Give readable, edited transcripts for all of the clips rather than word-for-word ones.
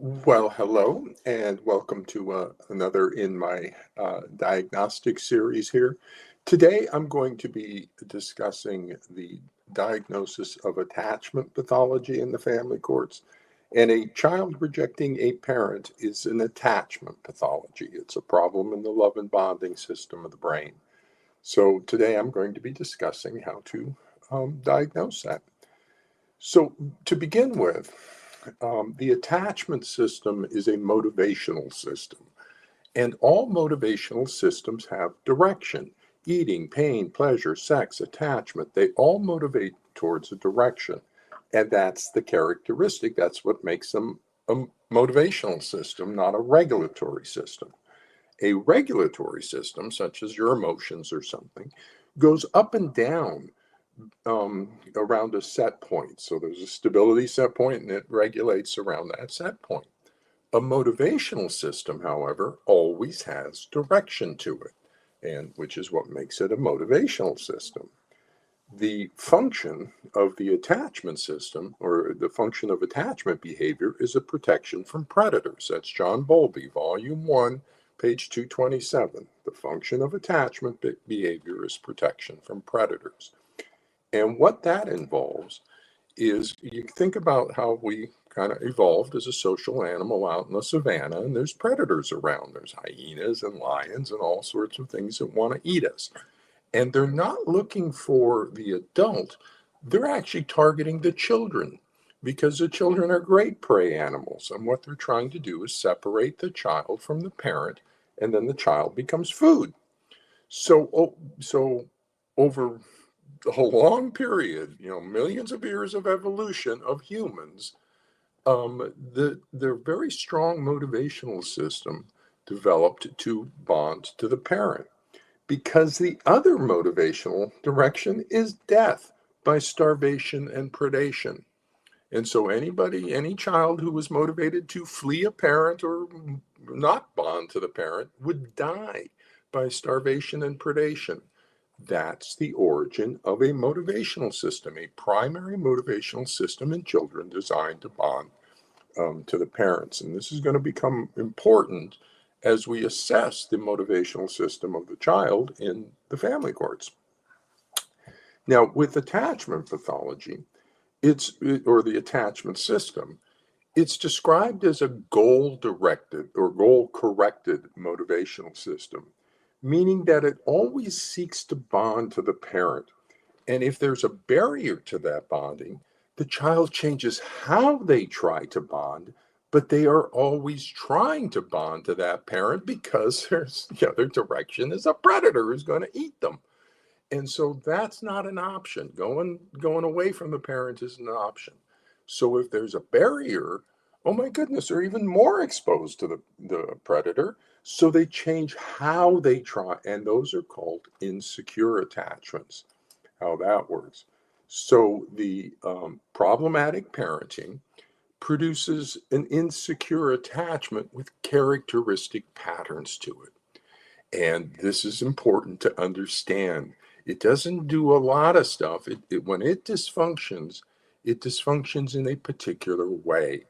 Well, hello, and welcome to another in my diagnostic series here. Today, I'm going to be discussing the diagnosis of attachment pathology in the family courts. And a child rejecting a parent is an attachment pathology. It's a problem in the love and bonding system of the brain. So, today, I'm going to be discussing how to diagnose that. So, to begin with, the attachment system is a motivational system, and all motivational systems have direction. Eating, pain, pleasure, sex, attachment, they all motivate towards a direction. And that's the characteristic. That's what makes them a motivational system, not a regulatory system. A regulatory system, such as your emotions or something, goes up and down around a set point. So there's a stability set point and it regulates around that set point. A motivational system, however, always has direction to it, and which is what makes it a motivational system. The function of the attachment system, or the function of attachment behavior, is a protection from predators. That's John Bowlby, Volume 1, page 227. The function of attachment behavior is protection from predators. And what that involves is you think about how we kind of evolved as a social animal out in the savannah, and there's predators around. There's hyenas and lions and all sorts of things that want to eat us. And they're not looking for the adult, they're actually targeting the children because the children are great prey animals. And what they're trying to do is separate the child from the parent, and then the child becomes food. So over a long period, millions of years of evolution of humans, their very strong motivational system developed to bond to the parent, because the other motivational direction is death by starvation and predation. And so any child who was motivated to flee a parent or not bond to the parent would die by starvation and predation. That's the origin of a motivational system, a primary motivational system in children designed to bond to the parents. And this is going to become important as we assess the motivational system of the child in the family courts. Now, with attachment pathology, or the attachment system, it's described as a goal-directed or goal-corrected motivational system, meaning that it always seeks to bond to the parent. And if there's a barrier to that bonding, the child changes how they try to bond, but they are always trying to bond to that parent because their direction is a predator who's going to eat them. And so that's not an option. Going away from the parent is an option. So if there's a barrier, oh my goodness, they're even more exposed to the predator. So they change how they try, and those are called insecure attachments, how that works. So the problematic parenting produces an insecure attachment with characteristic patterns to it. And this is important to understand. It doesn't do a lot of stuff. When it dysfunctions in a particular way.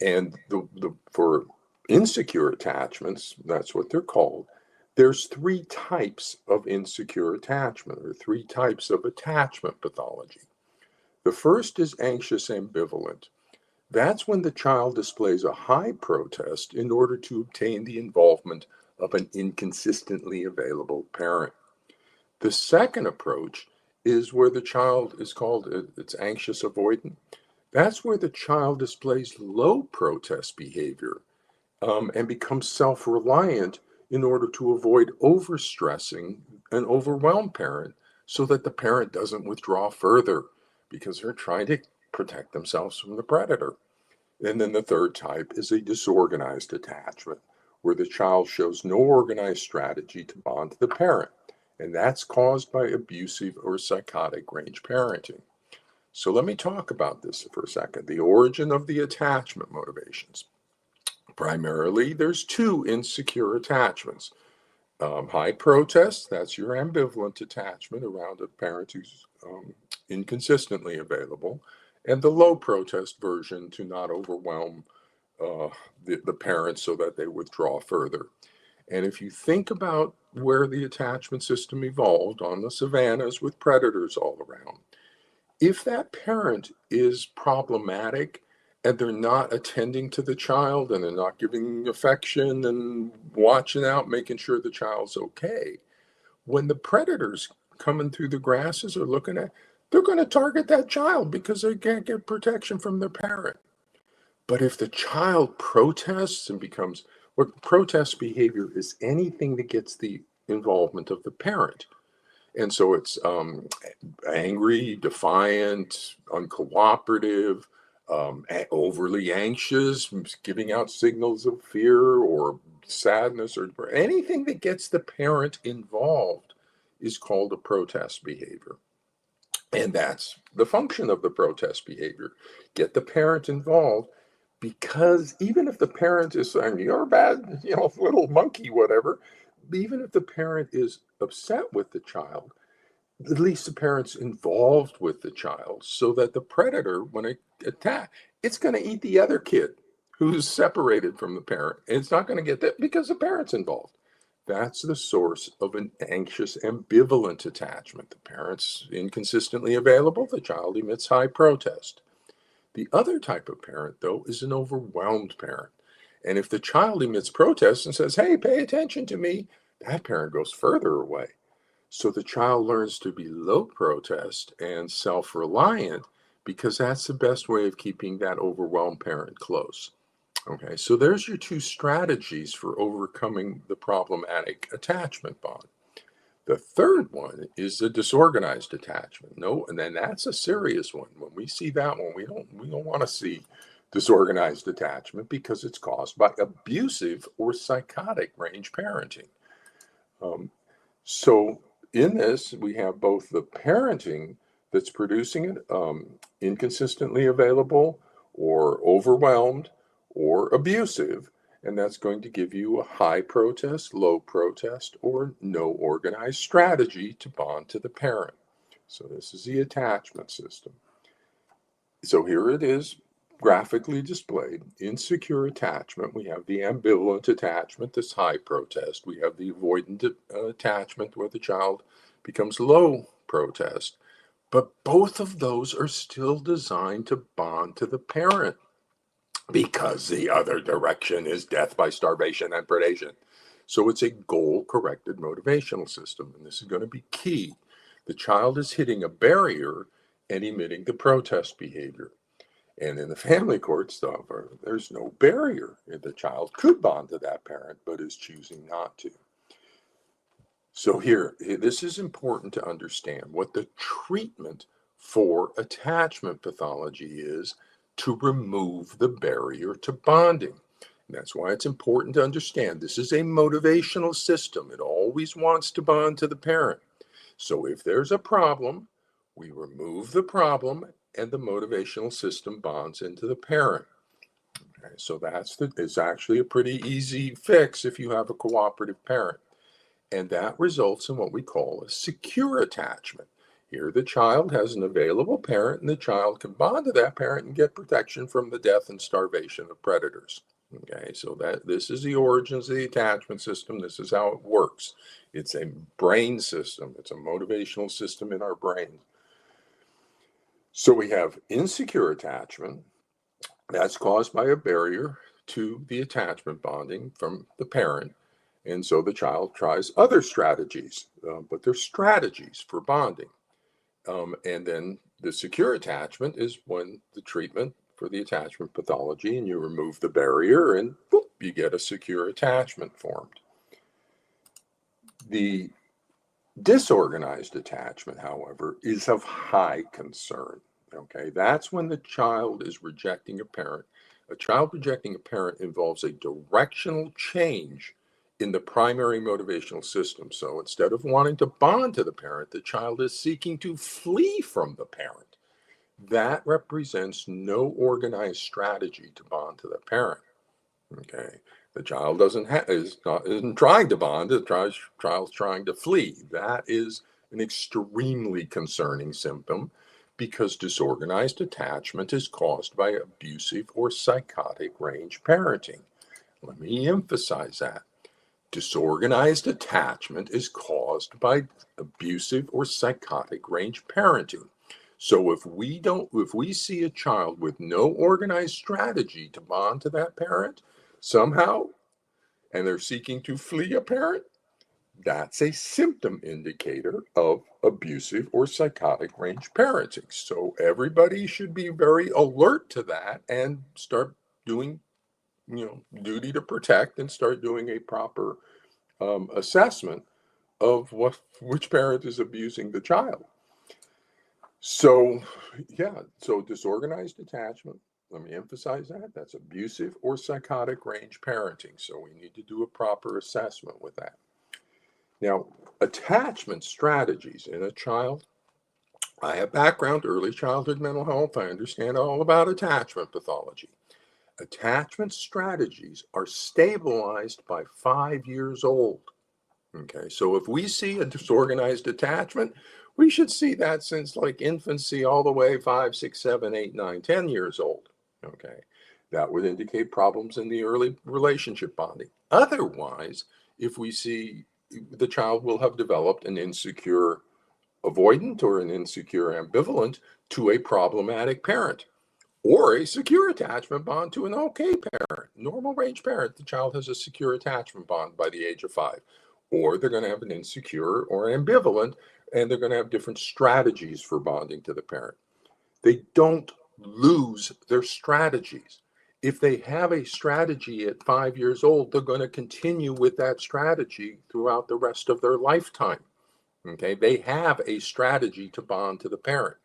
And for insecure attachments, that's what they're called, there's three types of insecure attachment, or three types of attachment pathology. The first is anxious ambivalent. That's when the child displays a high protest in order to obtain the involvement of an inconsistently available parent. The second approach is where the child is called, it's anxious avoidant. That's where the child displays low protest behavior and becomes self-reliant in order to avoid overstressing an overwhelmed parent so that the parent doesn't withdraw further because they're trying to protect themselves from the predator. And then the third type is a disorganized attachment, where the child shows no organized strategy to bond to the parent. And that's caused by abusive or psychotic range parenting. So let me talk about this for a second. The origin of the attachment motivations. Primarily, there's two insecure attachments. High protest, that's your ambivalent attachment around a parent who's inconsistently available, and the low protest version to not overwhelm the parents so that they withdraw further. And if you think about where the attachment system evolved on the savannas with predators all around, if that parent is problematic and they're not attending to the child and they're not giving affection and watching out, making sure the child's okay, when the predators coming through the grasses are looking at, they're going to target that child because they can't get protection from their parent. But if the child protests and becomes, what protest behavior is anything that gets the involvement of the parent. And so it's angry, defiant, uncooperative, overly anxious, giving out signals of fear or sadness, or anything that gets the parent involved is called a protest behavior. And that's the function of the protest behavior. Get the parent involved, because even if the parent is saying, you're a bad, little monkey, whatever, even if the parent is upset with the child, at least the parent's involved with the child, so that the predator, when it attacks, it's going to eat the other kid who's separated from the parent. And it's not going to get that because the parent's involved. That's the source of an anxious, ambivalent attachment. The parent's inconsistently available, the child emits high protest. The other type of parent, though, is an overwhelmed parent. And if the child emits protest and says, hey, pay attention to me, that parent goes further away. So the child learns to be low protest and self-reliant, because that's the best way of keeping that overwhelmed parent close. Okay, so there's your two strategies for overcoming the problematic attachment bond. The third one is the disorganized attachment. No, and then that's a serious one. When we see that one, we don't want to see disorganized attachment, because it's caused by abusive or psychotic range parenting. So in this, we have both the parenting that's producing it, inconsistently available or overwhelmed or abusive, and that's going to give you a high protest, low protest, or no organized strategy to bond to the parent. So this is the attachment system. So here it is, graphically displayed. Insecure attachment, we have the ambivalent attachment, this high protest. We have the avoidant attachment, where the child becomes low protest. But both of those are still designed to bond to the parent, because the other direction is death by starvation and predation. So it's a goal-corrected motivational system, and this is going to be key. The child is hitting a barrier and emitting the protest behavior. And in the family court stuff, there's no barrier. The child could bond to that parent, but is choosing not to. So here, this is important to understand what the treatment for attachment pathology is, to remove the barrier to bonding. And that's why it's important to understand this is a motivational system. It always wants to bond to the parent. So if there's a problem, we remove the problem, and the motivational system bonds into the parent. Okay, so it's actually a pretty easy fix if you have a cooperative parent. And that results in what we call a secure attachment. Here, the child has an available parent, and the child can bond to that parent and get protection from the death and starvation of predators. Okay, so this is the origins of the attachment system. This is how it works. It's a brain system. It's a motivational system in our brain. So we have insecure attachment. That's caused by a barrier to the attachment bonding from the parent. And so the child tries other strategies, but they're strategies for bonding. And then the secure attachment is when the treatment for the attachment pathology, and you remove the barrier, and boop, you get a secure attachment formed. The disorganized attachment, however, is of high concern. Okay, that's when the child is rejecting a parent. A child rejecting a parent involves a directional change in the primary motivational system. So instead of wanting to bond to the parent, the child is seeking to flee from the parent. That represents no organized strategy to bond to the parent. Okay, the child isn't trying to bond. The child's trying to flee. That is an extremely concerning symptom, because disorganized attachment is caused by abusive or psychotic range parenting. Let me emphasize that. Disorganized attachment is caused by abusive or psychotic range parenting. So if we see a child with no organized strategy to bond to that parent somehow, and they're seeking to flee a parent, that's a symptom indicator of abusive or psychotic range parenting. So everybody should be very alert to that and start doing, duty to protect, and start doing a proper assessment of which parent is abusing the child. So, yeah, so disorganized attachment, let me emphasize that, that's abusive or psychotic range parenting. So we need to do a proper assessment with that. Now, attachment strategies in a child. I have background early childhood mental health. I understand all about attachment pathology. Attachment strategies are stabilized by 5 years old. Okay, so if we see a disorganized attachment, we should see that since like infancy all the way 5, 6, 7, 8, 9, 10 years old. Okay, that would indicate problems in the early relationship bonding. Otherwise, if we see the child will have developed an insecure avoidant or an insecure ambivalent to a problematic parent, or a secure attachment bond to an okay parent, normal range parent. The child has a secure attachment bond by the age of 5. Or they're going to have an insecure or ambivalent, and they're going to have different strategies for bonding to the parent. They don't lose their strategies. If they have a strategy at 5 years old, they're going to continue with that strategy throughout the rest of their lifetime. Okay, they have a strategy to bond to the parent.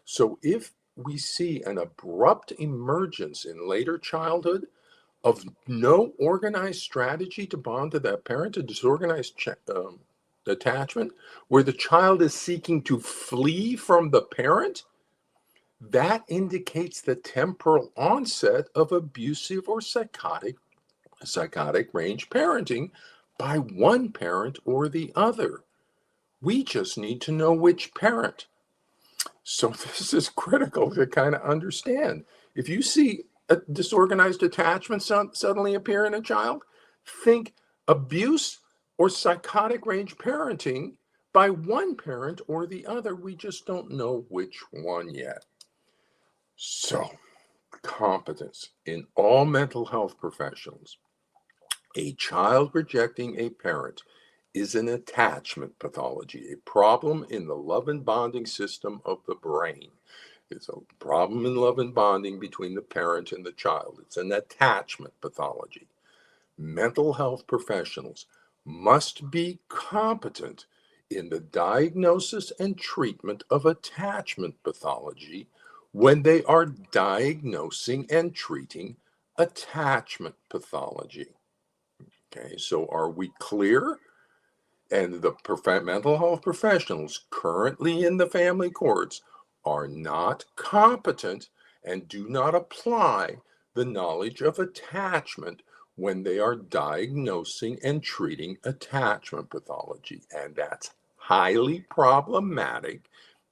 So if we see an abrupt emergence in later childhood of no organized strategy to bond to that parent, a disorganized attachment, where the child is seeking to flee from the parent, that indicates the temporal onset of abusive or psychotic range parenting by one parent or the other. We just need to know which parent. So this is critical to kind of understand. If you see a disorganized attachment suddenly appear in a child, think abuse or psychotic range parenting by one parent or the other. We just don't know which one yet. So, competence in all mental health professionals. A child rejecting a parent is an attachment pathology, a problem in the love and bonding system of the brain. It's a problem in love and bonding between the parent and the child. It's an attachment pathology. Mental health professionals must be competent in the diagnosis and treatment of attachment pathology when they are diagnosing and treating attachment pathology. Okay, so are we clear? And the mental health professionals currently in the family courts are not competent and do not apply the knowledge of attachment when they are diagnosing and treating attachment pathology. And that's highly problematic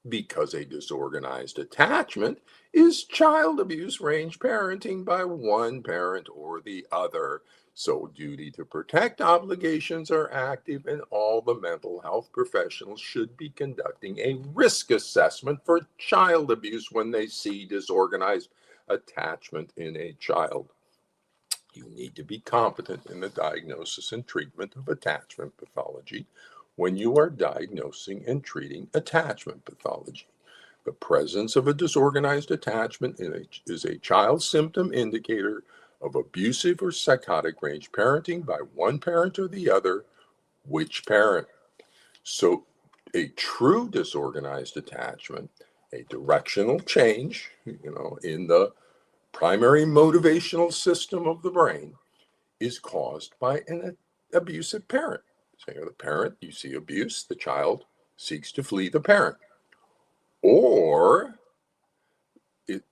because a disorganized attachment is child abuse range parenting by one parent or the other. So duty to protect obligations are active, and all the mental health professionals should be conducting a risk assessment for child abuse when they see disorganized attachment in a child. You need to be competent in the diagnosis and treatment of attachment pathology when you are diagnosing and treating attachment pathology. The presence of a disorganized attachment is a child symptom indicator of abusive or psychotic range parenting by one parent or the other. Which parent? So a true disorganized attachment, a directional change, in the primary motivational system of the brain, is caused by an abusive parent. So the parent, you see abuse, the child seeks to flee the parent. Or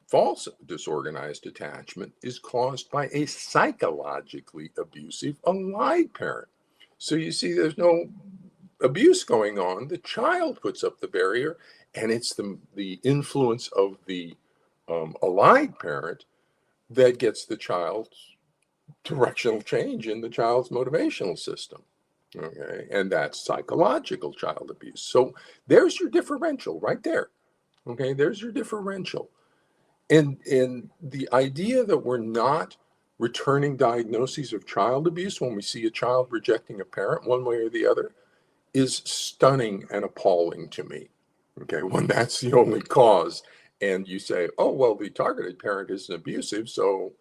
false disorganized attachment is caused by a psychologically abusive allied parent. So you see there's no abuse going on. The child puts up the barrier And it's the influence of the allied parent that gets the child's directional change in the child's motivational system. Okay, and that's psychological child abuse. So there's your differential right there. Okay, there's your differential. And the idea that we're not returning diagnoses of child abuse when we see a child rejecting a parent one way or the other is stunning and appalling to me. Okay, when that's the only cause, and you say, oh, well, the targeted parent isn't abusive, so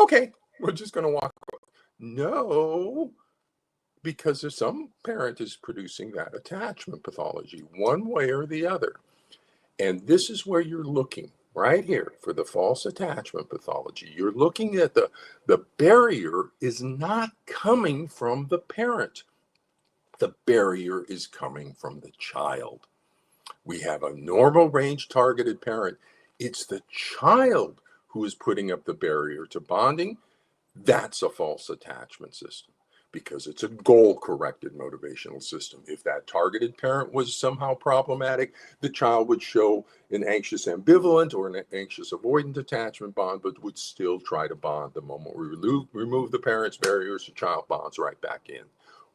okay, we're just going to walk away. No, because if some parent is producing that attachment pathology one way or the other. And this is where you're looking right here for the false attachment pathology. You're looking at the barrier is not coming from the parent. The barrier is coming from the child. We have a normal range targeted parent. It's the child who is putting up the barrier to bonding. That's a false attachment system because it's a goal-corrected motivational system. If that targeted parent was somehow problematic, the child would show an anxious ambivalent or an anxious avoidant attachment bond, but would still try to bond. The moment we remove the parent's barriers, the child bonds right back in.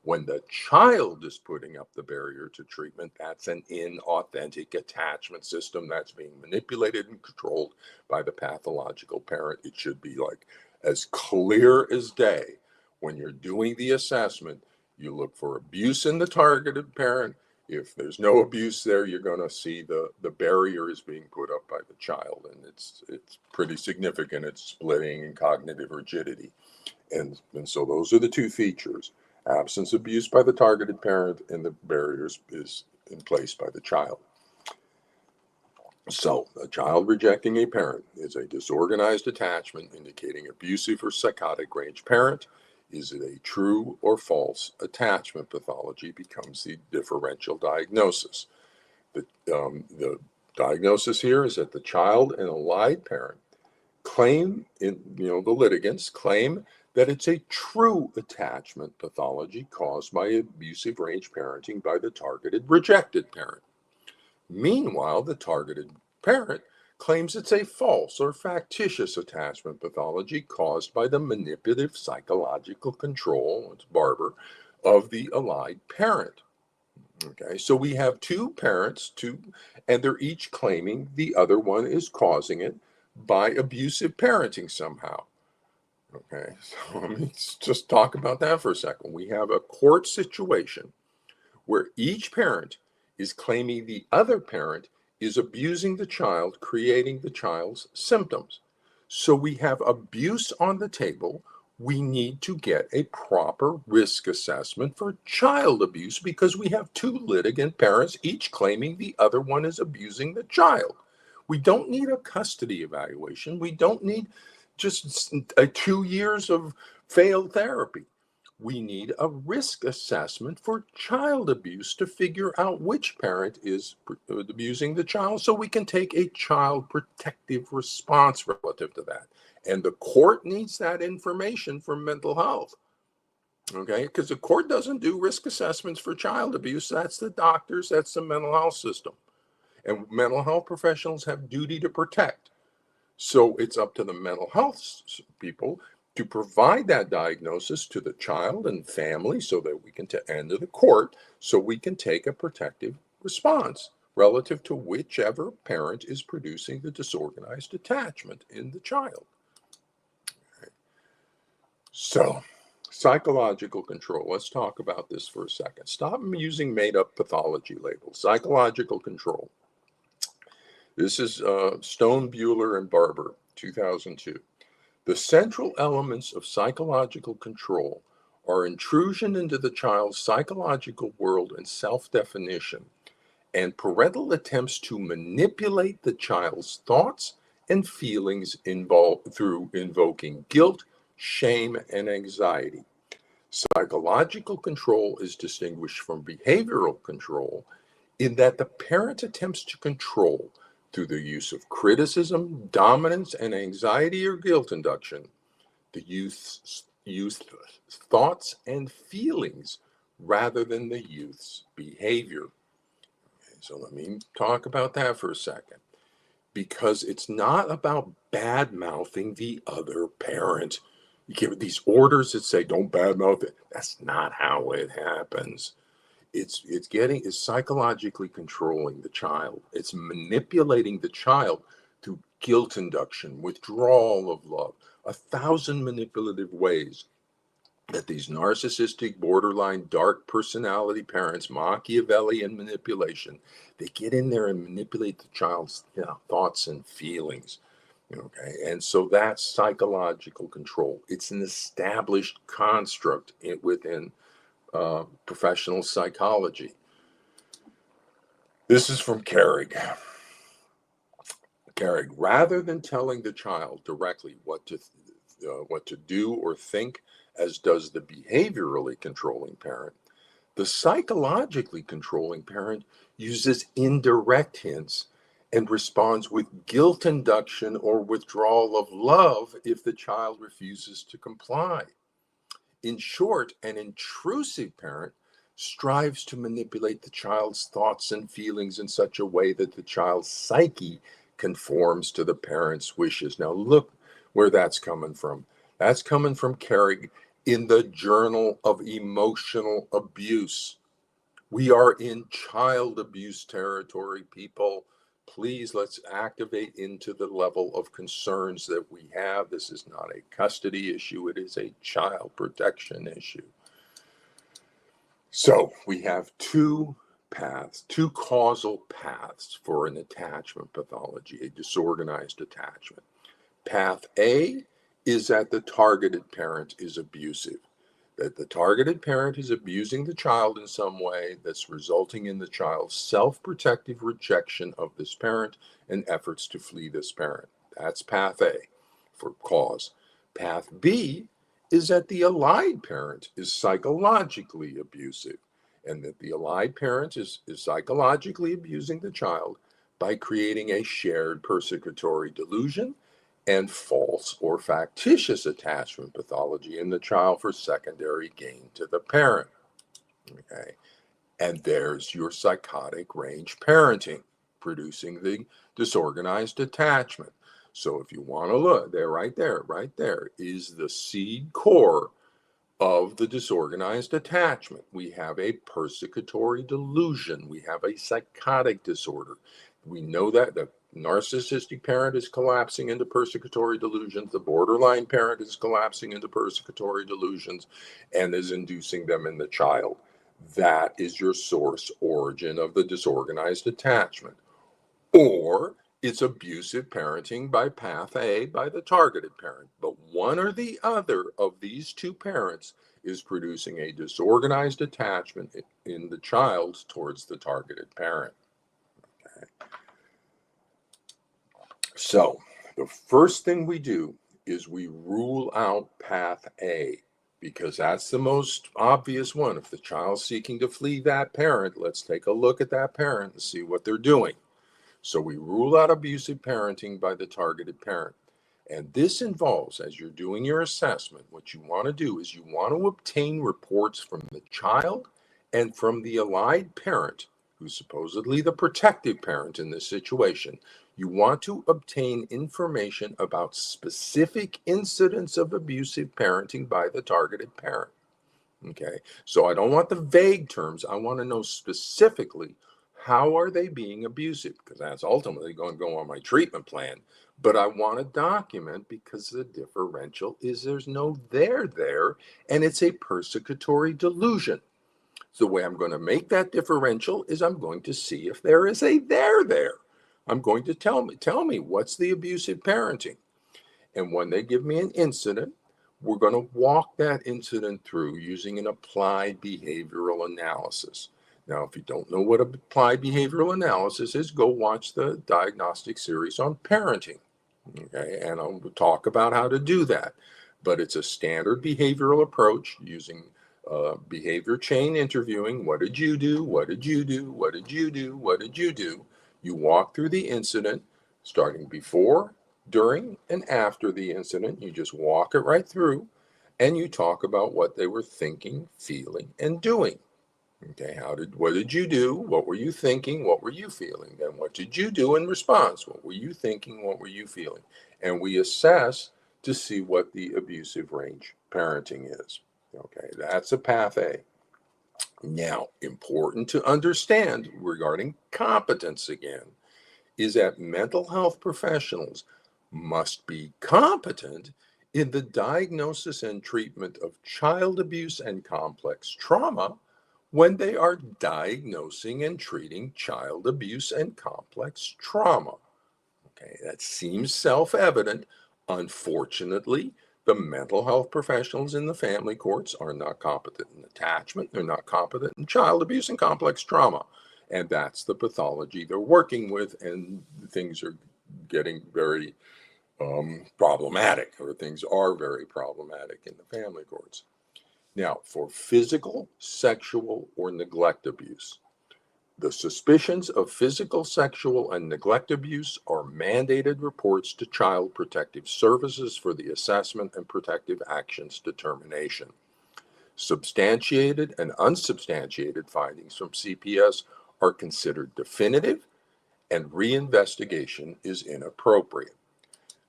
When the child is putting up the barrier to treatment, that's an inauthentic attachment system that's being manipulated and controlled by the pathological parent. It should be like as clear as day. When you're doing the assessment, you look for abuse in the targeted parent. If there's no abuse there, you're going to see the barrier is being put up by the child, and it's pretty significant. It's splitting and cognitive rigidity. And so those are the two features. Absence of abuse by the targeted parent, and the barriers is in place by the child. So, a child rejecting a parent is a disorganized attachment indicating abusive or psychotic range parent. Is it a true or false attachment pathology becomes the differential diagnosis. The diagnosis here is that the child and allied parent claim, the litigants claim that it's a true attachment pathology caused by abusive range parenting by the targeted rejected parent. Meanwhile, the targeted parent claims it's a false or factitious attachment pathology caused by the manipulative psychological control, it's Barber, of the allied parent. Okay, so we have two parents, and they're each claiming the other one is causing it by abusive parenting somehow. Okay, so let me just talk about that for a second. We have a court situation where each parent is claiming the other parent is abusing the child, creating the child's symptoms. So we have abuse on the table. We need to get a proper risk assessment for child abuse because we have two litigant parents, each claiming the other one is abusing the child. We don't need a custody evaluation. We don't need just 2 years of failed therapy. We need a risk assessment for child abuse to figure out which parent is abusing the child so we can take a child protective response relative to that. And the court needs that information for mental health. Okay, because the court doesn't do risk assessments for child abuse. That's the doctors, that's the mental health system. And mental health professionals have duty to protect. So it's up to the mental health people to provide that diagnosis to the child and family so that we can end to the court so we can take a protective response relative to whichever parent is producing the disorganized attachment in the child. Okay. So psychological control. Let's talk about this for a second. Stop using made-up pathology labels. Psychological control. This is Stone, Buehler, and Barber, 2002. The central elements of psychological control are intrusion into the child's psychological world and self-definition, and parental attempts to manipulate the child's thoughts and feelings involved through invoking guilt, shame, and anxiety. Psychological control is distinguished from behavioral control in that the parent attempts to control through the use of criticism, dominance, and anxiety or guilt induction, the youth's thoughts and feelings rather than the youth's behavior. So let me talk about that for a second. Because it's not about bad mouthing the other parent. You give these orders that say don't bad mouth it. That's not how it happens. It's psychologically controlling the child. It's manipulating the child through guilt induction, withdrawal of love, 1,000 manipulative ways that these narcissistic, borderline, dark personality parents, Machiavellian manipulation, they get in there and manipulate the child's thoughts and feelings. Okay, and so that's psychological control. It's an established construct within professional psychology. This is from Carrig. Carrig, rather than telling the child directly what to do or think, as does the behaviorally controlling parent, the psychologically controlling parent uses indirect hints and responds with guilt induction or withdrawal of love if the child refuses to comply. In short, an intrusive parent strives to manipulate the child's thoughts and feelings in such a way that the child's psyche conforms to the parent's wishes. Now, look where that's coming from. That's coming from Carrig in the Journal of Emotional Abuse. We are in child abuse territory, people. Please, let's activate into the level of concerns that we have. This is not a custody issue. It is a child protection issue. So we have two paths, two causal paths for an attachment pathology, a disorganized attachment. Path A is that the targeted parent is abusive, that the targeted parent is abusing the child in some way that's resulting in the child's self-protective rejection of this parent and efforts to flee this parent. That's path A for cause. Path B is that the allied parent is psychologically abusive, and that the allied parent is psychologically abusing the child by creating a shared persecutory delusion and false or factitious attachment pathology in the child for secondary gain to the parent. Okay. And there's your psychotic range parenting, producing the disorganized attachment. So if you want to look there, right there is the seed core of the disorganized attachment. We have a persecutory delusion. We have a psychotic disorder. We know that the narcissistic parent is collapsing into persecutory delusions. The borderline parent is collapsing into persecutory delusions and is inducing them in the child. That is your source origin of the disorganized attachment. Or it's abusive parenting by path A, by the targeted parent. But one or the other of these two parents is producing a disorganized attachment in the child towards the targeted parent. Okay. So the first thing we do is we rule out path A, because that's the most obvious one. If the child's seeking to flee that parent, let's take a look at that parent and see what they're doing. So we rule out abusive parenting by the targeted parent. And this involves, as you're doing your assessment, what you want to do is you want to obtain reports from the child and from the allied parent, who's supposedly the protective parent in this situation. You want to obtain information about specific incidents of abusive parenting by the targeted parent. Okay, so I don't want the vague terms. I want to know specifically how are they being abusive, because that's ultimately going to go on my treatment plan. But I want to document, because the differential is there's no there, and it's a persecutory delusion. So the way I'm going to make that differential is I'm going to see if there is a there. I'm going to tell me what's the abusive parenting. And when they give me an incident, we're going to walk that incident through using an applied behavioral analysis. Now, if you don't know what applied behavioral analysis is, go watch the diagnostic series on parenting. Okay, and I'll talk about how to do that. But it's a standard behavioral approach using behavior chain interviewing. What did you do? What did you do? What did you do? What did you do? You walk through the incident, starting before, during, and after the incident. You just walk it right through, and you talk about what they were thinking, feeling, and doing. Okay, what did you do? What were you thinking? What were you feeling? Then what did you do in response? What were you thinking? What were you feeling? And we assess to see what the abusive range parenting is. Okay, that's a path A. Now, important to understand regarding competence again is that mental health professionals must be competent in the diagnosis and treatment of child abuse and complex trauma when they are diagnosing and treating child abuse and complex trauma. Okay, that seems self-evident. Unfortunately, the mental health professionals in the family courts are not competent in attachment. They're not competent in child abuse and complex trauma. And that's the pathology they're working with, and things are getting very problematic, or things are very problematic in the family courts. Now, for physical, sexual, or neglect abuse, the suspicions of physical, sexual, and neglect abuse are mandated reports to Child Protective Services for the assessment and protective actions determination. Substantiated and unsubstantiated findings from CPS are considered definitive, and reinvestigation is inappropriate.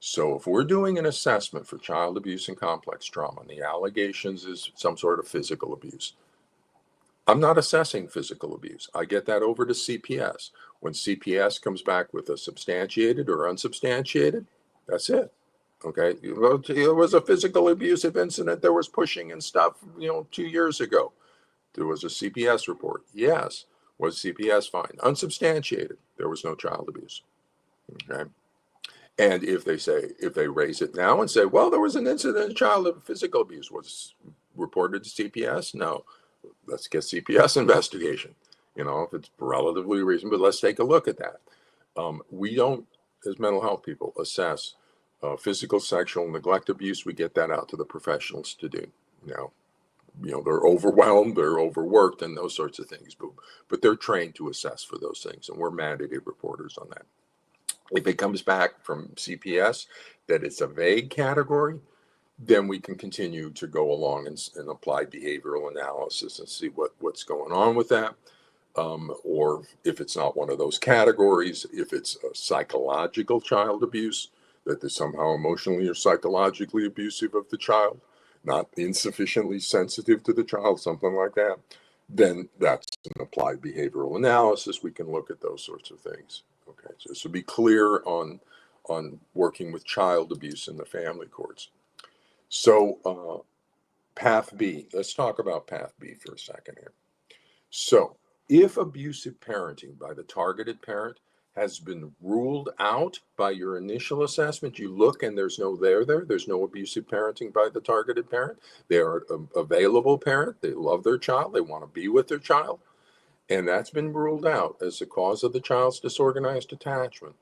So if we're doing an assessment for child abuse and complex trauma, and the allegations is some sort of physical abuse, I'm not assessing physical abuse. I get that over to CPS. When CPS comes back with a substantiated or unsubstantiated, that's it. Okay. It was a physical abusive incident. There was pushing and stuff, 2 years ago. There was a CPS report. Yes. Was CPS fine? Unsubstantiated. There was no child abuse. Okay. And if they raise it now and say, well, there was an incident of child physical abuse, was reported to CPS? No. Let's get CPS investigation. If it's relatively reasonable, but let's take a look at that. We don't, as mental health people, assess physical, sexual, neglect abuse. We get that out to the professionals to do. They're overwhelmed, they're overworked, and those sorts of things. But they're trained to assess for those things, and we're mandated reporters on that. If it comes back from CPS that it's a vague category, then we can continue to go along and apply behavioral analysis and see what's going on with that. Or if it's not one of those categories, if it's a psychological child abuse, that they're somehow emotionally or psychologically abusive of the child, not insufficiently sensitive to the child, something like that, then that's an applied behavioral analysis. We can look at those sorts of things. Okay, so be clear on working with child abuse in the family courts. So path B, let's talk about path B for a second here. So if abusive parenting by the targeted parent has been ruled out by your initial assessment, you look and there's no there's no abusive parenting by the targeted parent. They are an available parent. They love their child. They want to be with their child. And that's been ruled out as the cause of the child's disorganized attachment.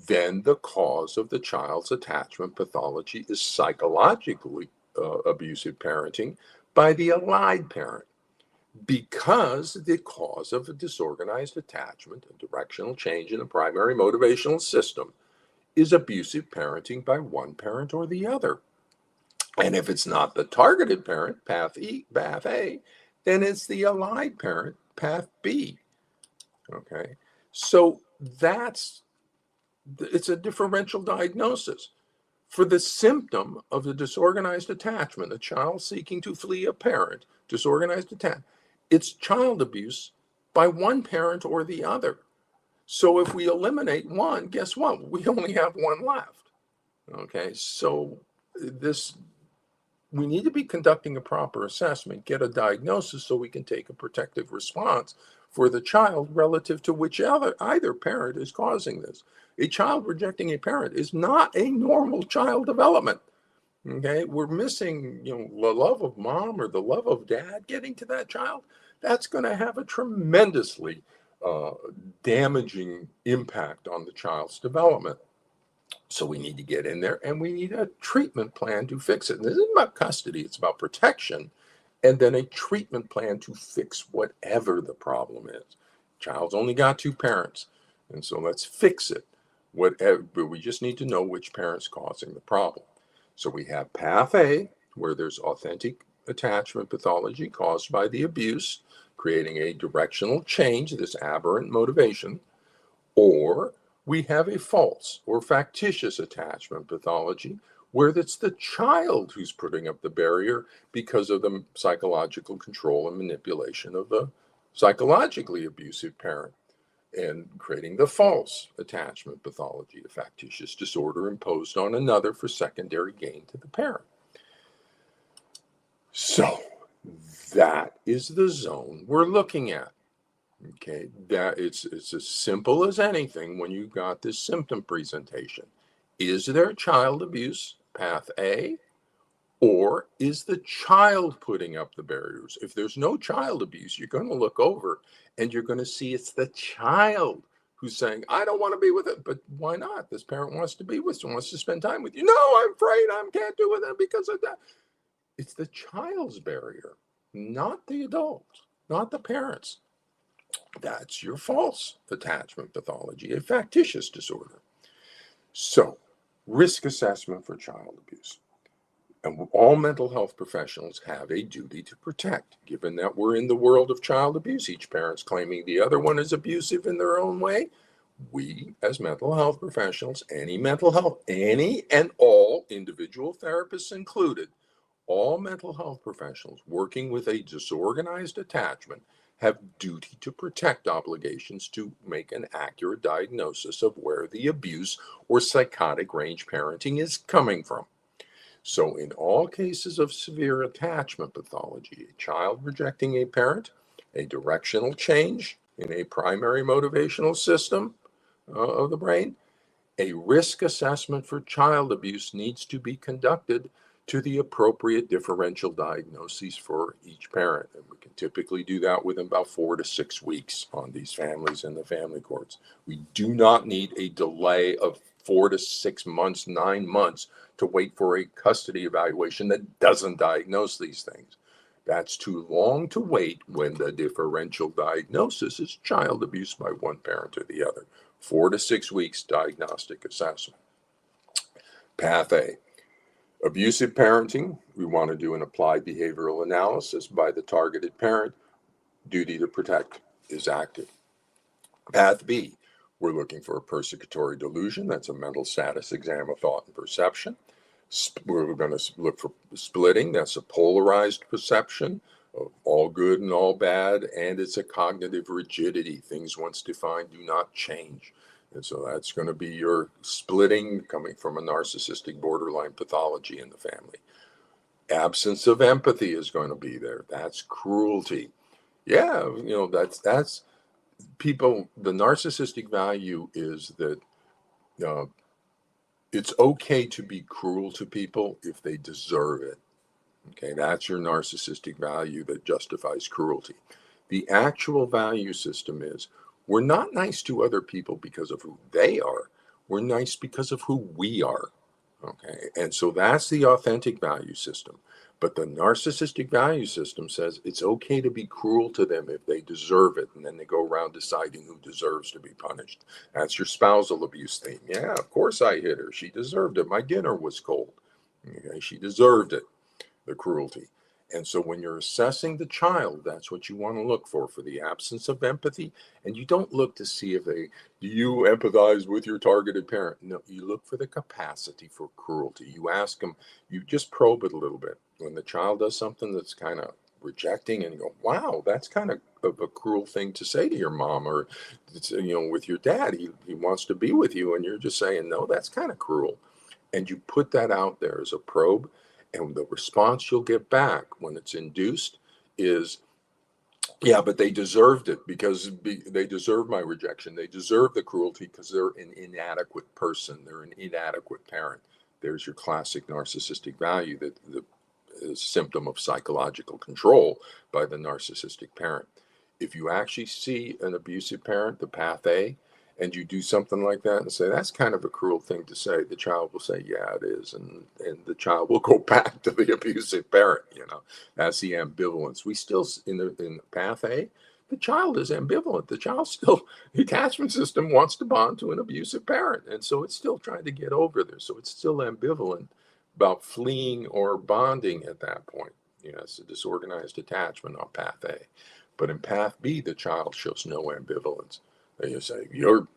Then the cause of the child's attachment pathology is psychologically abusive parenting by the allied parent, because the cause of a disorganized attachment, a directional change in the primary motivational system, is abusive parenting by one parent or the other. And if it's not the targeted parent, path A, then it's the allied parent, path B. Okay, so it's a differential diagnosis. For the symptom of the disorganized attachment, a child seeking to flee a parent, disorganized attachment, it's child abuse by one parent or the other. So if we eliminate one, guess what? We only have one left. Okay, so we need to be conducting a proper assessment, get a diagnosis so we can take a protective response for the child relative to either parent is causing this. A child rejecting a parent is not a normal child development. Okay, we're missing, the love of mom or the love of dad getting to that child. That's going to have a tremendously damaging impact on the child's development. So we need to get in there and we need a treatment plan to fix it. And this isn't about custody, it's about protection, and then a treatment plan to fix whatever the problem is. Child's only got two parents, and so let's fix it. But we just need to know which parent's causing the problem. So we have path A, where there's authentic attachment pathology caused by the abuse, creating a directional change, this aberrant motivation, or we have a false or factitious attachment pathology, where it's the child who's putting up the barrier because of the psychological control and manipulation of the psychologically abusive parent, and creating the false attachment pathology, a factitious disorder imposed on another for secondary gain to the parent. So that is the zone we're looking at. Okay, that it's as simple as anything when you got this symptom presentation. Is there child abuse, path A, or is the child putting up the barriers? If there's no child abuse, you're going to look over and you're going to see it's the child who's saying, I don't want to be with it. But why not? This parent wants to be with you, wants to spend time with you. No, I'm afraid I can't do with it because of that. It's the child's barrier, not the adult, not the parents. That's your false attachment pathology, a factitious disorder. So, risk assessment for child abuse. And all mental health professionals have a duty to protect, given that we're in the world of child abuse. Each parent's claiming the other one is abusive in their own way. We, as mental health professionals, any and all individual therapists included, all mental health professionals working with a disorganized attachment have duty to protect obligations to make an accurate diagnosis of where the abuse or psychotic range parenting is coming from. So in all cases of severe attachment pathology, a child rejecting a parent, a directional change in a primary motivational system of the brain, a risk assessment for child abuse needs to be conducted to the appropriate differential diagnoses for each parent. And we can typically do that within about 4 to 6 weeks on these families in the family courts. We do not need a delay of 4 to 6 months, 9 months to wait for a custody evaluation that doesn't diagnose these things. That's too long to wait when the differential diagnosis is child abuse by one parent or the other. 4 to 6 weeks diagnostic assessment. Path A. Abusive parenting, we want to do an applied behavioral analysis by the targeted parent. Duty to protect is active. Path B, we're looking for a persecutory delusion. That's a mental status exam of thought and perception. We're going to look for splitting. That's a polarized perception of all good and all bad, and it's a cognitive rigidity. Things once defined do not change. And so that's going to be your splitting coming from a narcissistic borderline pathology in the family. Absence of empathy is going to be there. That's cruelty. Yeah, that's people. The narcissistic value is that it's okay to be cruel to people if they deserve it. Okay, that's your narcissistic value that justifies cruelty. The actual value system is we're not nice to other people because of who they are. We're nice because of who we are. Okay, and so that's the authentic value system. But the narcissistic value system says it's okay to be cruel to them if they deserve it. And then they go around deciding who deserves to be punished. That's your spousal abuse theme. Yeah, of course I hit her. She deserved it. My dinner was cold. Okay, she deserved it, the cruelty. And so when you're assessing the child, that's what you want to look for the absence of empathy. And you don't look to see if do you empathize with your targeted parent? No, you look for the capacity for cruelty. You ask them, you just probe it a little bit. When the child does something that's kind of rejecting and you go, wow, that's kind of a cruel thing to say to your mom, or, with your dad, he wants to be with you. And you're just saying, no, that's kind of cruel. And you put that out there as a probe. And the response you'll get back when it's induced is, yeah, but they deserved it because they deserve my rejection. They deserve the cruelty because they're an inadequate person. They're an inadequate parent. There's your classic narcissistic value, that the symptom of psychological control by the narcissistic parent. If you actually see an abusive parent, the path A, and you do something like that and say, that's kind of a cruel thing to say, the child will say, yeah, it is. And the child will go back to the abusive parent. That's the ambivalence. We still, in path A, the child is ambivalent. The child still, the attachment system wants to bond to an abusive parent. And so it's still trying to get over there. So it's still ambivalent about fleeing or bonding at that point. It's a disorganized attachment on path A. But in path B, the child shows no ambivalence. They just say, you're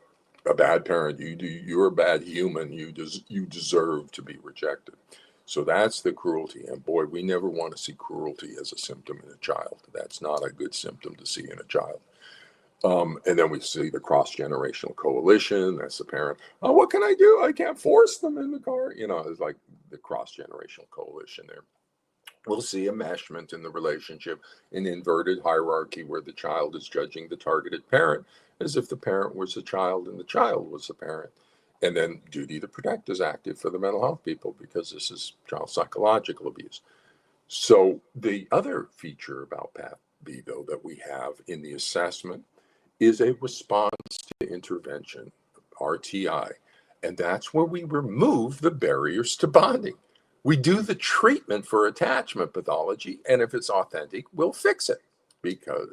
a bad parent, you're a bad human, you deserve to be rejected. So that's the cruelty. And boy, we never want to see cruelty as a symptom in a child. That's not a good symptom to see in a child. And then we see the cross-generational coalition. That's the parent. Oh, what can I do? I can't force them in the car. It's like the cross-generational coalition there. We'll see enmeshment in the relationship, an inverted hierarchy where the child is judging the targeted parent as if the parent was the child and the child was the parent. And then duty to protect is active for the mental health people because this is child psychological abuse. So the other feature about Path B, though, that we have in the assessment is a response to intervention, RTI. And that's where we remove the barriers to bonding. We do the treatment for attachment pathology, and if it's authentic, we'll fix it.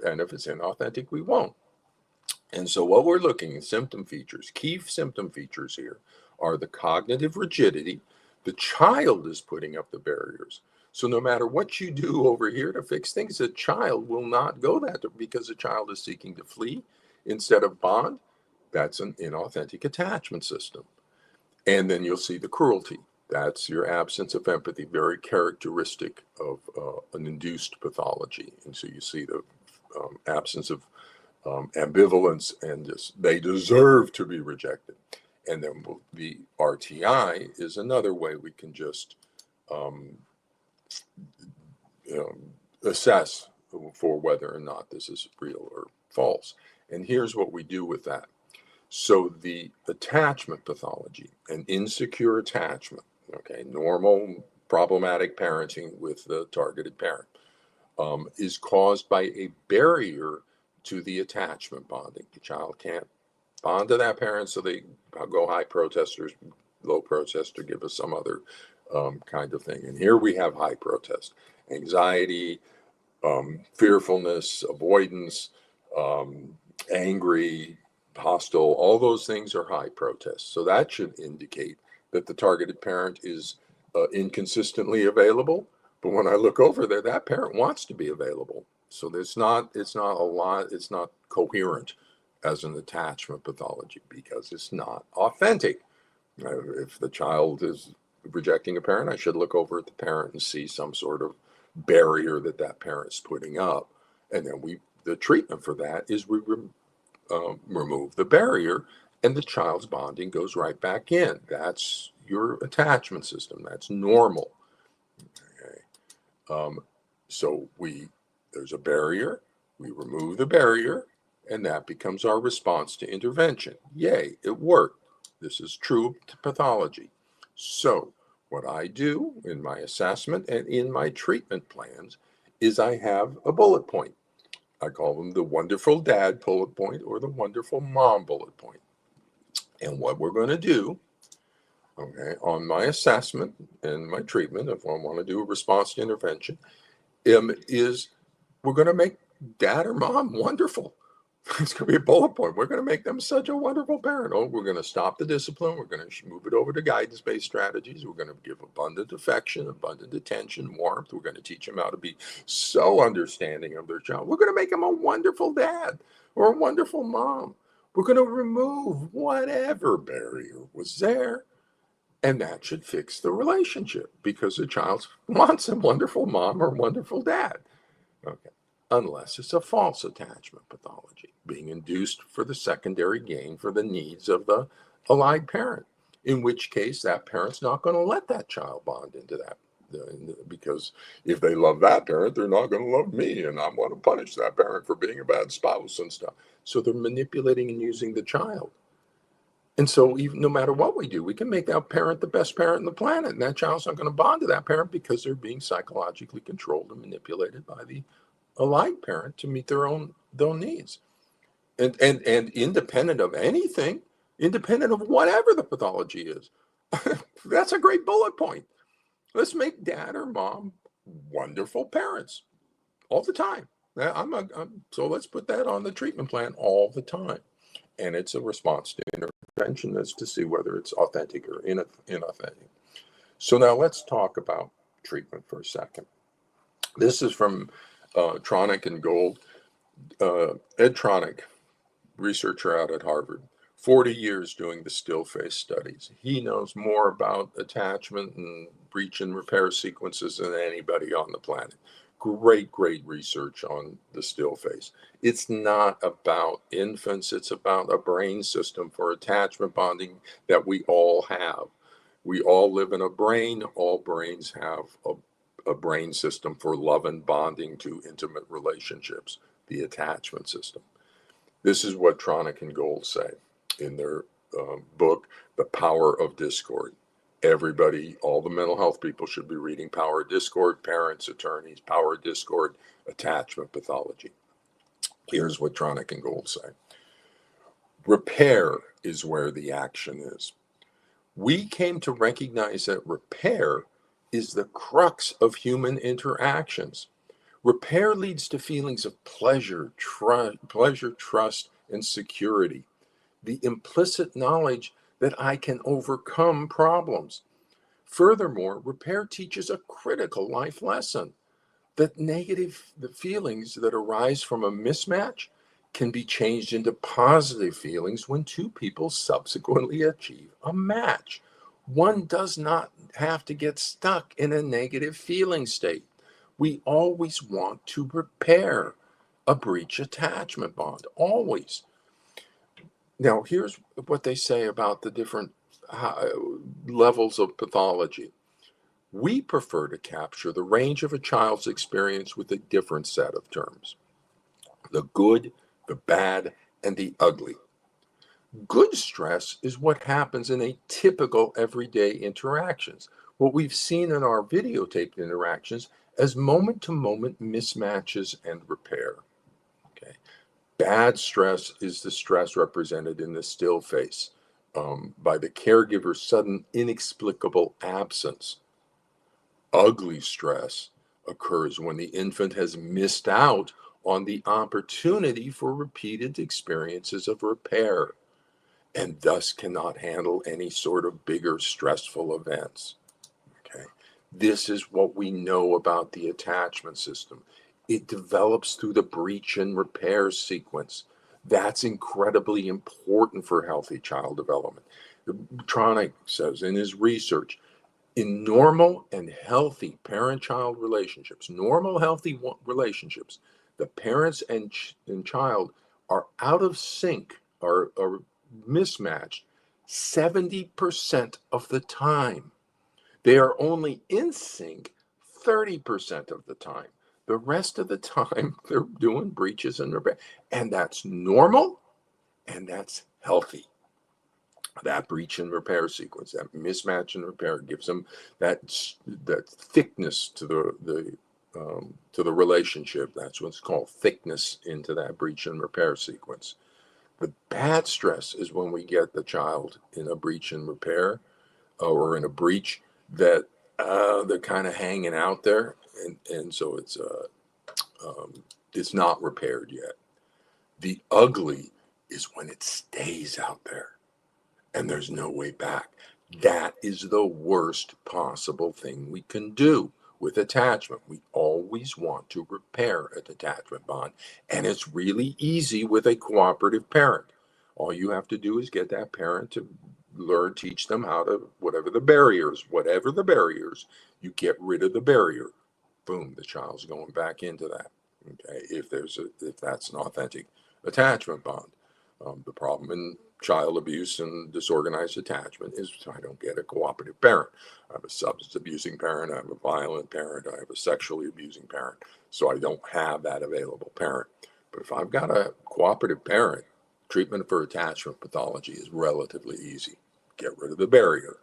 And if it's inauthentic, we won't. And so what we're looking at, symptom features, key symptom features here are the cognitive rigidity. The child is putting up the barriers. So no matter what you do over here to fix things, the child will not go that because the child is seeking to flee instead of bond. That's an inauthentic attachment system. And then you'll see the cruelty. That's your absence of empathy, very characteristic of an induced pathology. And so you see the absence of ambivalence and just they deserve to be rejected. And then the RTI is another way we can just assess for whether or not this is real or false. And here's what we do with that. So the attachment pathology, an insecure attachment, okay, normal problematic parenting with the targeted parent, is caused by a barrier to the attachment bonding. The child can't bond to that parent, so they go high protesters, low protester, give us some other kind of thing. And here we have high protest, anxiety, fearfulness, avoidance, angry, hostile, all those things are high protest. So that should indicate that the targeted parent is inconsistently available. But when I look over there, that parent wants to be available. So it's not coherent as an attachment pathology because it's not authentic. If the child is rejecting a parent, I should look over at the parent and see some sort of barrier that parent's putting up. And then the treatment for that is we remove the barrier and the child's bonding goes right back in. That's your attachment system. That's normal. Okay. So there's a barrier, we remove the barrier, and that becomes our response to intervention. Yay, it worked. This is true pathology. So what I do in my assessment and in my treatment plans is I have a bullet point. I call them the wonderful dad bullet point or the wonderful mom bullet point. And what we're going to do, okay, on my assessment and my treatment, if I want to do a response to intervention, is we're going to make dad or mom wonderful. It's going to be a bullet point. We're going to make them such a wonderful parent. Oh, we're going to stop the discipline. We're going to move it over to guidance-based strategies. We're going to give abundant affection, abundant attention, warmth. We're going to teach them how to be so understanding of their child. We're going to make them a wonderful dad or a wonderful mom. We're going to remove whatever barrier was there. And that should fix the relationship because the child wants a wonderful mom or wonderful dad. Okay. Unless it's a false attachment pathology, being induced for the secondary gain for the needs of the allied parent, in which case that parent's not going to let that child bond into that. Because if they love that parent, they're not going to love me, and I want to punish that parent for being a bad spouse and stuff. So they're manipulating and using the child. And so even no matter what we do, we can make that parent the best parent on the planet, and that child's not going to bond to that parent because they're being psychologically controlled and manipulated by the allied parent to meet their own needs. And independent of anything, independent of whatever the pathology is. That's a great bullet point. Let's make dad or mom wonderful parents all the time. So let's put that on the treatment plan all the time. And it's a response to intervention as to see whether it's authentic or inauthentic. So now let's talk about treatment for a second. This is from Tronick and Gold. Ed Tronick, researcher out at Harvard, 40 years doing the still face studies. He knows more about attachment and breach and repair sequences than anybody on the planet. Great, great research on the still face. It's not about infants, it's about a brain system for attachment bonding that we all have. We all live in a brain. All brains have a brain system for love and bonding to intimate relationships, the attachment system. This is what Tronick and Gold say in their book, The Power of Discord. Everybody, all the mental health people should be reading Power of Discord, parents, attorneys, Power of Discord, attachment pathology. Here's what Tronick and Gold say. Repair is where the action is. We came to recognize that repair is the crux of human interactions. Repair leads to feelings of pleasure, trust, and security. The implicit knowledge that I can overcome problems. Furthermore, repair teaches a critical life lesson that the feelings that arise from a mismatch can be changed into positive feelings when two people subsequently achieve a match. One does not have to get stuck in a negative feeling state. We always want to repair a breach attachment bond, always. Now, here's what they say about the different levels of pathology. We prefer to capture the range of a child's experience with a different set of terms: the good, the bad, and the ugly. Good stress is what happens in a typical everyday interactions, what we've seen in our videotaped interactions as moment-to-moment mismatches and repair. Okay. Bad stress is the stress represented in the still face by the caregiver's sudden inexplicable absence. Ugly stress occurs when the infant has missed out on the opportunity for repeated experiences of repair and thus cannot handle any sort of bigger stressful events. Okay. This is what we know about the attachment system. It develops through the breach and repair sequence. That's incredibly important for healthy child development. Tronick says in his research, in normal and healthy parent-child relationships, normal healthy relationships, the parents and child are out of sync, are mismatched 70% of the time. They are only in sync 30% of the time. The rest of the time, they're doing breaches and repair. And that's normal and that's healthy. That breach and repair sequence, that mismatch and repair, gives them that thickness to the relationship. That's what's called thickness into that breach and repair sequence. The bad stress is when we get the child in a breach and repair or in a breach that they're kind of hanging out there, and so it's not repaired yet. The ugly is when it stays out there and there's no way back. That is the worst possible thing we can do with attachment. We always want to repair an attachment bond, and it's really easy with a cooperative parent. All you have to do is get that parent to teach them how to, whatever the barriers, you get rid of the barrier. Boom, the child's going back into that. Okay, if that's an authentic attachment bond. The problem in child abuse and disorganized attachment is I don't get a cooperative parent. I have a substance abusing parent, I have a violent parent, I have a sexually abusing parent, so I don't have that available parent. But if I've got a cooperative parent, treatment for attachment pathology is relatively easy. Get rid of the barrier,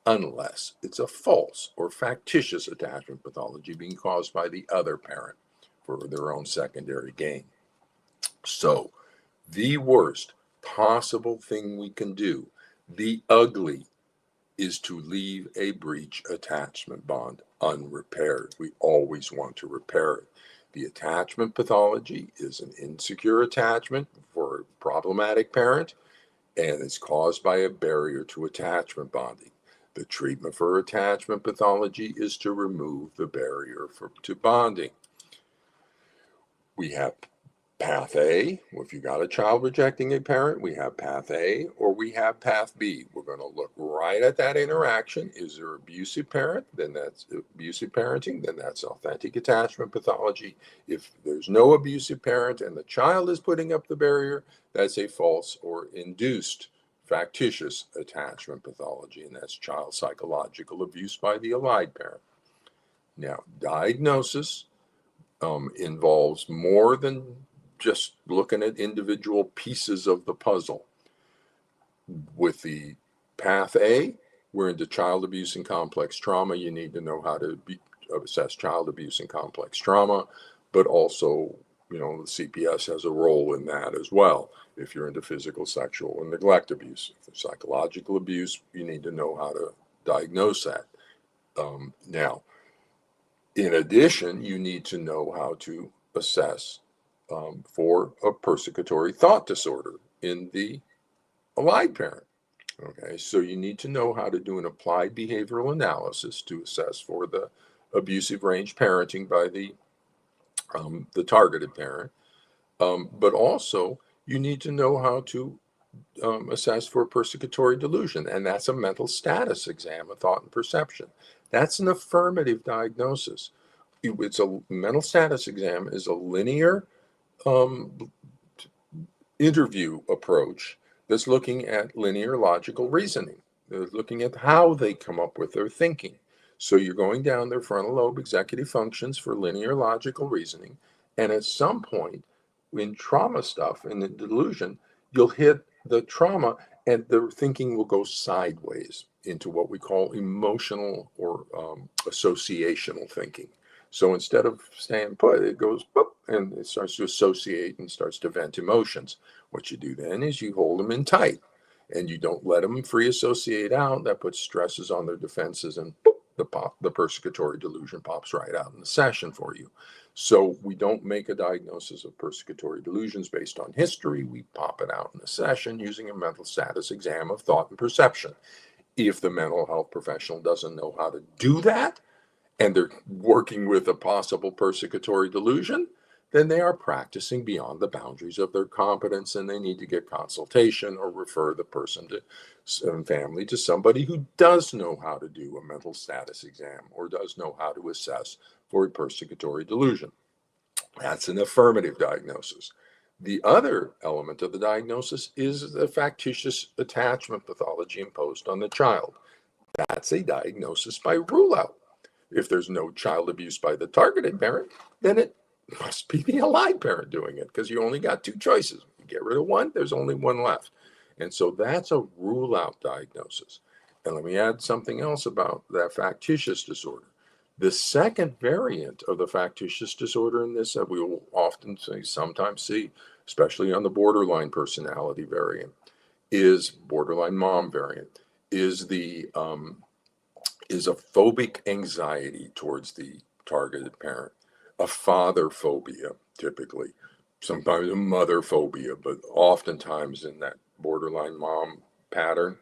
unless it's a false or factitious attachment pathology being caused by the other parent for their own secondary gain. So, the worst possible thing we can do, the ugly, is to leave a breach attachment bond unrepaired. We always want to repair it. The attachment pathology is an insecure attachment for a problematic parent, and it's caused by a barrier to attachment bonding. The treatment for attachment pathology is to remove the barrier to bonding. We have Path A, if you got a child rejecting a parent, we have path A or we have path B. We're going to look right at that interaction. Is there abusive parent? Then that's abusive parenting. Then that's authentic attachment pathology. If there's no abusive parent and the child is putting up the barrier, that's a false or induced factitious attachment pathology, and that's child psychological abuse by the allied parent. Now, diagnosis involves more than just looking at individual pieces of the puzzle. With the path A, we're into child abuse and complex trauma. You need to know how to assess child abuse and complex trauma, but also, the CPS has a role in that as well. If you're into physical, sexual, and neglect abuse, if there's psychological abuse, you need to know how to diagnose that. Now, in addition, you need to know how to assess for a persecutory thought disorder in the allied parent. Okay, so you need to know how to do an applied behavioral analysis to assess for the abusive range parenting by the targeted parent, but also you need to know how to assess for persecutory delusion, and that's a mental status exam of thought and perception. That's an affirmative diagnosis. It's a mental status exam is a linear interview approach that's looking at linear logical reasoning. They're looking at how they come up with their thinking. So you're going down their frontal lobe executive functions for linear logical reasoning. And at some point in trauma stuff, in the delusion, you'll hit the trauma and the thinking will go sideways into what we call emotional or associational thinking. So instead of staying put, it goes boop, and it starts to associate and starts to vent emotions. What you do then is you hold them in tight and you don't let them free associate out. That puts stresses on their defenses, and boop, the persecutory delusion pops right out in the session for you. So we don't make a diagnosis of persecutory delusions based on history. We pop it out in the session using a mental status exam of thought and perception. If the mental health professional doesn't know how to do that, and they're working with a possible persecutory delusion, then they are practicing beyond the boundaries of their competence, and they need to get consultation or refer the person to family to somebody who does know how to do a mental status exam or does know how to assess for a persecutory delusion. That's an affirmative diagnosis. The other element of the diagnosis is the factitious attachment pathology imposed on the child. That's a diagnosis by rule out. If there's no child abuse by the targeted parent, then it must be the allied parent doing it, because you only got two choices. You get rid of one, there's only one left. And so that's a rule out diagnosis. And let me add something else about that factitious disorder. The second variant of the factitious disorder in this that we will often sometimes see, especially on the borderline personality variant, is borderline mom variant, is a phobic anxiety towards the targeted parent, a father phobia, typically, sometimes a mother phobia, but oftentimes in that borderline mom pattern,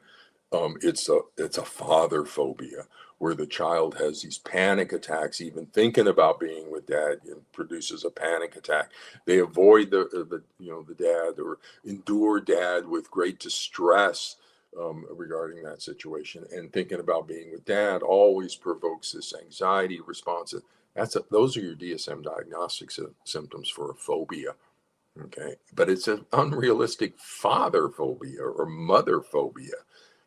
it's a father phobia where the child has these panic attacks, even thinking about being with dad, produces a panic attack. They avoid the dad or endure dad with great distress regarding that situation, and thinking about being with dad always provokes this anxiety response. Those are your DSM diagnostic symptoms for a phobia. Okay, but it's an unrealistic father phobia or mother phobia.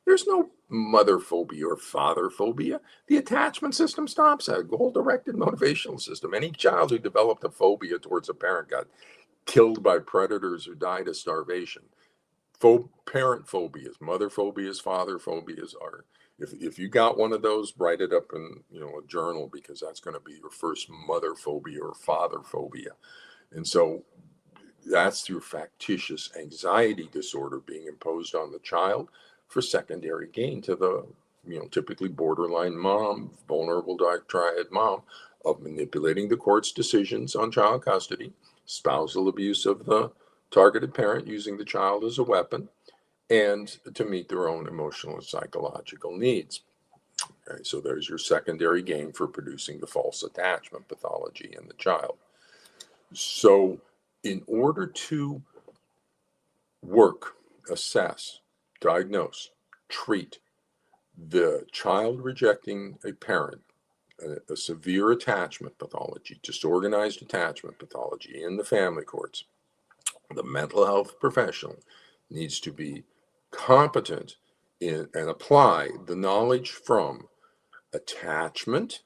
There's no mother phobia or father phobia. The attachment system stops that. Goal-directed motivational system. Any child who developed a phobia towards a parent got killed by predators or died of starvation. Parent phobias, mother phobias, father phobias are, if you got one of those, write it up in a journal, because that's going to be your first mother phobia or father phobia. And so that's through factitious anxiety disorder being imposed on the child for secondary gain to the typically borderline mom, vulnerable triad mom, of manipulating the court's decisions on child custody, spousal abuse of the targeted parent using the child as a weapon, and to meet their own emotional and psychological needs. Okay, so there's your secondary gain for producing the false attachment pathology in the child. So in order to work, assess, diagnose, treat the child rejecting a parent, a severe attachment pathology, disorganized attachment pathology in the family courts, the mental health professional needs to be competent in and apply the knowledge from attachment,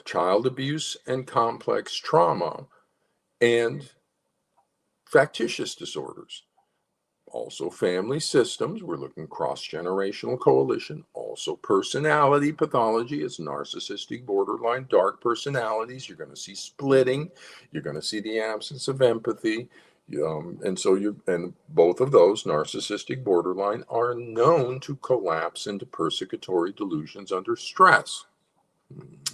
child abuse and complex trauma, and factitious disorders. Also family systems, we're looking cross-generational coalition, also personality pathology is narcissistic, borderline, dark personalities. You're going to see splitting, you're going to see the absence of empathy. And both of those, narcissistic, borderline, are known to collapse into persecutory delusions under stress.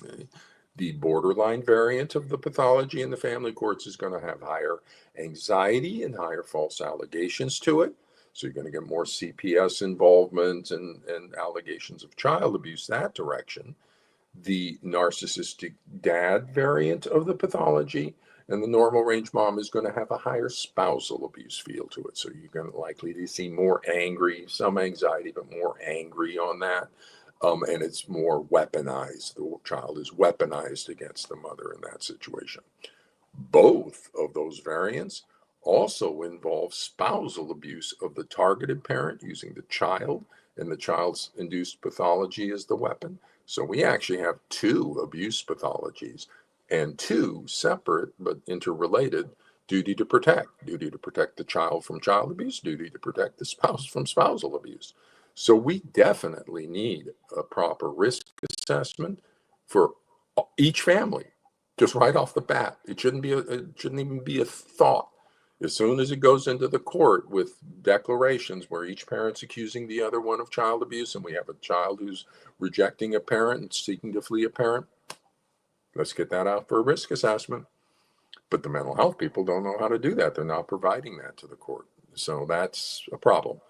Okay. The borderline variant of the pathology in the family courts is going to have higher anxiety and higher false allegations to it. So you're going to get more CPS involvement and allegations of child abuse that direction. The narcissistic dad variant of the pathology and the normal range mom is going to have a higher spousal abuse feel to it. So you're going to likely to see more angry, some anxiety, but more angry on that. And it's more weaponized. The child is weaponized against the mother in that situation. Both of those variants also involve spousal abuse of the targeted parent using the child and the child's induced pathology as the weapon. So we actually have two abuse pathologies and two separate but interrelated duty to protect the child from child abuse, duty to protect the spouse from spousal abuse. So we definitely need a proper risk assessment for each family, just right off the bat. It shouldn't even be a thought. As soon as it goes into the court with declarations where each parent's accusing the other one of child abuse, and we have a child who's rejecting a parent and seeking to flee a parent, let's get that out for a risk assessment. But the mental health people don't know how to do that. They're not providing that to the court. So that's a problem.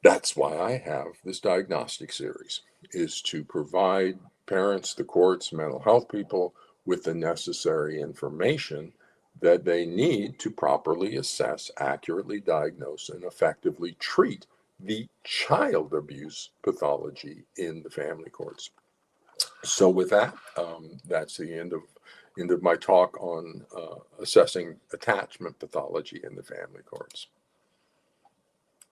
That's why I have this diagnostic series, is to provide parents, the courts, mental health people with the necessary information that they need to properly assess, accurately diagnose, and effectively treat the child abuse pathology in the family courts. So with that, that's the end of my talk on assessing attachment pathology in the family courts.